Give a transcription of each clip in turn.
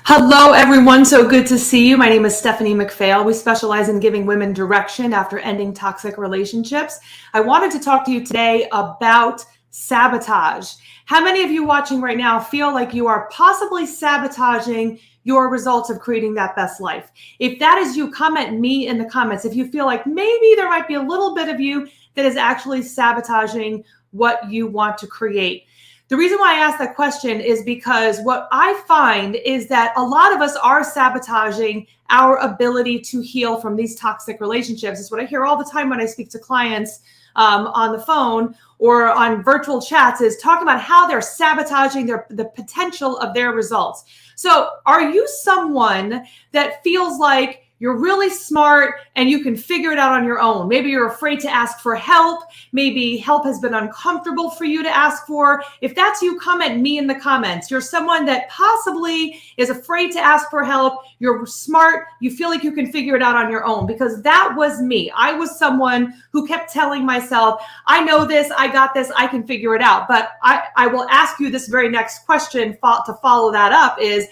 Hello, everyone. So good to see you. My name is Stephanie McPhail. We specialize in giving women direction after ending toxic relationships. I wanted to talk to you today about sabotage. How many of you watching right now feel like you are possibly sabotaging your results of creating that best life? If that is you, comment me in the comments. If you feel like maybe there might be a little bit of you that is actually sabotaging what you want to create. The reason why I ask that question is because what I find is that a lot of us are sabotaging our ability to heal from these toxic relationships. It's what I hear all the time when I speak to clients on the phone or on virtual chats, is talking about how they're sabotaging the potential of their results. So are you someone that feels like you're really smart and you can figure it out on your own? Maybe you're afraid to ask for help. Maybe help has been uncomfortable for you to ask for. If that's you, comment me in the comments. You're someone that possibly is afraid to ask for help. You're smart. You feel like you can figure it out on your own, because that was me. I was someone who kept telling myself, I know this, I got this, I can figure it out. But I will ask you this very next question to follow that up is,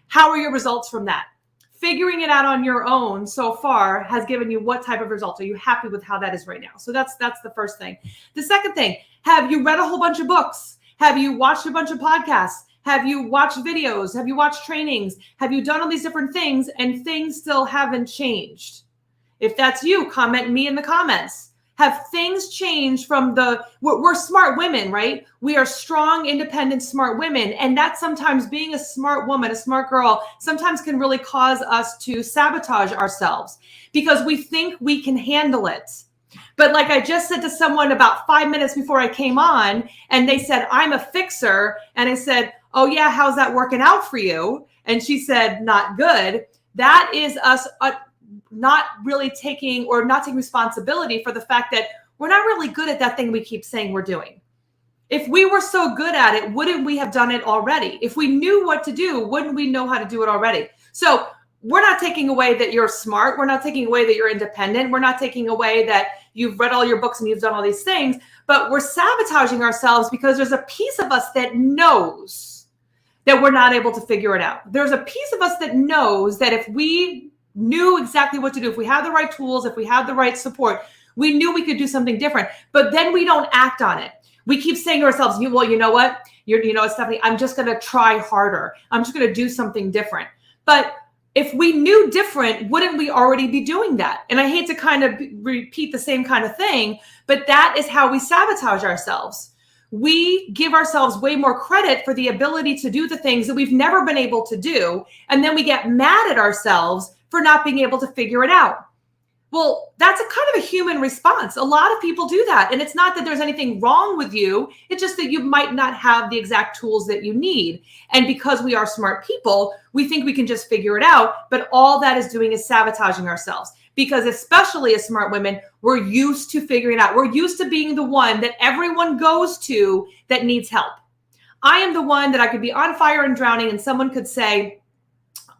how are your results from that? Figuring it out on your own so far has given you what type of results? Are you happy with how that is right now? So that's the first thing. The second thing, have you read a whole bunch of books? Have you watched a bunch of podcasts? Have you watched videos? Have you watched trainings? Have you done all these different things and things still haven't changed? If that's you, comment me in the comments. Have things changed from we're smart women, right? We are strong, independent, smart women. And that sometimes, being a smart woman, a smart girl, sometimes can really cause us to sabotage ourselves because we think we can handle it. But like I just said to someone about 5 minutes before I came on, and they said, I'm a fixer. And I said, oh yeah, how's that working out for you? And she said, not good. That is us not taking responsibility for the fact that we're not really good at that thing we keep saying we're doing. If we were so good at it, wouldn't we have done it already? If we knew what to do, wouldn't we know how to do it already? So we're not taking away that you're smart. We're not taking away that you're independent. We're not taking away that you've read all your books and you've done all these things, but we're sabotaging ourselves because there's a piece of us that knows that we're not able to figure it out. There's a piece of us that knows that if we knew exactly what to do, if we had the right tools, if we had the right support, we knew we could do something different, but then we don't act on it. We keep saying to ourselves, well, you know what, Stephanie, I'm just going to try harder. I'm just going to do something different. But if we knew different, wouldn't we already be doing that? And I hate to kind of repeat the same kind of thing, but that is how we sabotage ourselves. We give ourselves way more credit for the ability to do the things that we've never been able to do. And then we get mad at ourselves for not being able to figure it out. Well, that's a kind of a human response. A lot of people do that. And it's not that there's anything wrong with you. It's just that you might not have the exact tools that you need. And because we are smart people, we think we can just figure it out. But all that is doing is sabotaging ourselves. Because especially as smart women, we're used to figuring it out. We're used to being the one that everyone goes to that needs help. I am the one that I could be on fire and drowning and someone could say,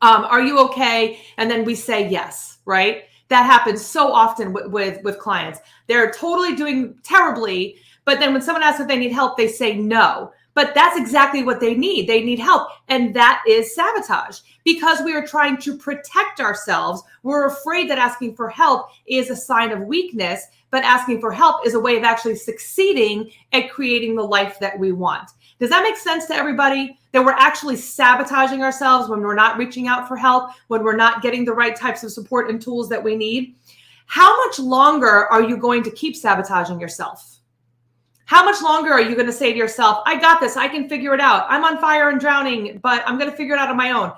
are you okay? And then we say yes, right? That happens so often with clients. They're totally doing terribly, but then when someone asks if they need help, they say no. But that's exactly what they need. They need help. And that is sabotage because we are trying to protect ourselves. We're afraid that asking for help is a sign of weakness, but asking for help is a way of actually succeeding at creating the life that we want. Does that make sense to everybody? That we're actually sabotaging ourselves when we're not reaching out for help, when we're not getting the right types of support and tools that we need? How much longer are you going to keep sabotaging yourself? How much longer are you going to say to yourself, I got this, I can figure it out. I'm on fire and drowning, but I'm going to figure it out on my own.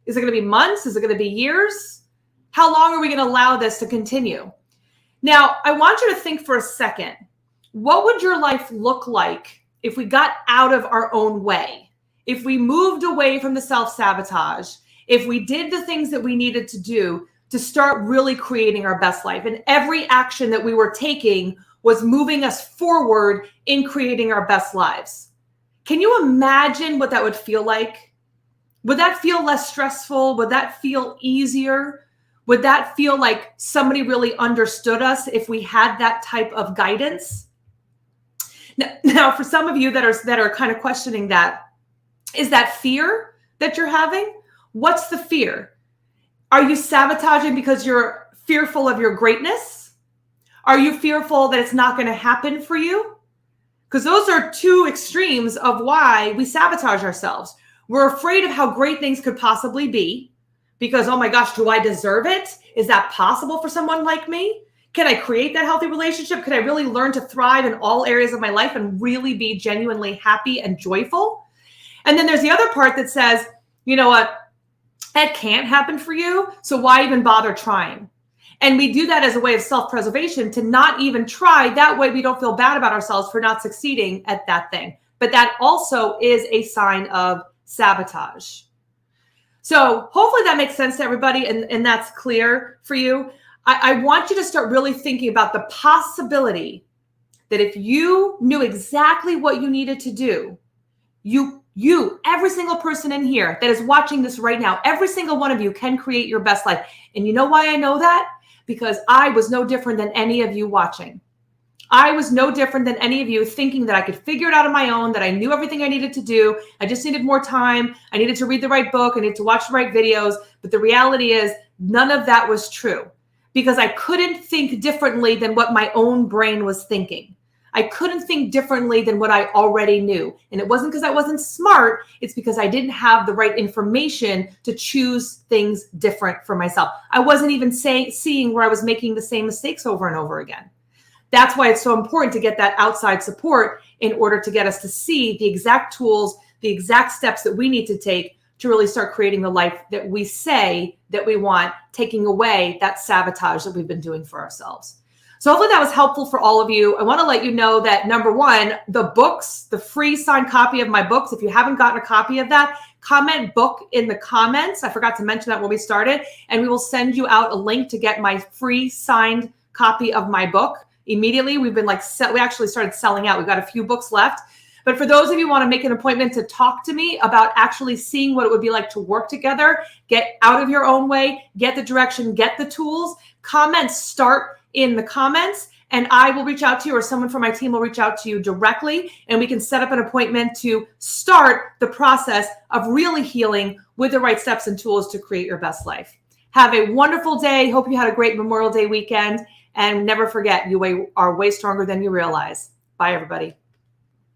Is it going to be months? Is it going to be years? How long are we going to allow this to continue? Now, I want you to think for a second. What would your life look like if we got out of our own way? If we moved away from the self-sabotage, if we did the things that we needed to do to start really creating our best life, and every action that we were taking was moving us forward in creating our best lives. Can you imagine what that would feel like? Would that feel less stressful? Would that feel easier? Would that feel like somebody really understood us if we had that type of guidance? Now, for some of you that are kind of questioning that, is that fear that you're having? What's the fear? Are you sabotaging because you're fearful of your greatness? Are you fearful that it's not going to happen for you? Because those are two extremes of why we sabotage ourselves. We're afraid of how great things could possibly be because, oh my gosh, do I deserve it? Is that possible for someone like me? Can I create that healthy relationship? Could I really learn to thrive in all areas of my life and really be genuinely happy and joyful? And then there's the other part that says, you know what? That can't happen for you. So why even bother trying? And we do that as a way of self-preservation to not even try. That way we don't feel bad about ourselves for not succeeding at that thing. But that also is a sign of sabotage. So hopefully that makes sense to everybody and that's clear for you. I want you to start really thinking about the possibility that if you knew exactly what you needed to do, you, every single person in here that is watching this right now, every single one of you can create your best life. And you know why I know that? Because I was no different than any of you watching. I was no different than any of you thinking that I could figure it out on my own, that I knew everything I needed to do. I just needed more time. I needed to read the right book. I needed to watch the right videos. But the reality is none of that was true because I couldn't think differently than what my own brain was thinking. I couldn't think differently than what I already knew. And it wasn't because I wasn't smart. It's because I didn't have the right information to choose things different for myself. I wasn't even seeing where I was making the same mistakes over and over again. That's why it's so important to get that outside support in order to get us to see the exact tools, the exact steps that we need to take to really start creating the life that we say that we want, taking away that sabotage that we've been doing for ourselves. So hopefully that was helpful for all of you. I want to let you know that number one, the books, the free signed copy of my books, if you haven't gotten a copy of that, comment book in the comments. I forgot to mention that when we started, and we will send you out a link to get my free signed copy of my book immediately. We've been we actually started selling out. We've got a few books left. But for those of you who want to make an appointment to talk to me about actually seeing what it would be like to work together, get out of your own way, get the direction, get the tools, comments start in the comments, and I will reach out to you or someone from my team will reach out to you directly, and we can set up an appointment to start the process of really healing with the right steps and tools to create your best life. Have a wonderful day. Hope you had a great Memorial Day weekend, and never forget, you are way stronger than you realize. Bye, everybody.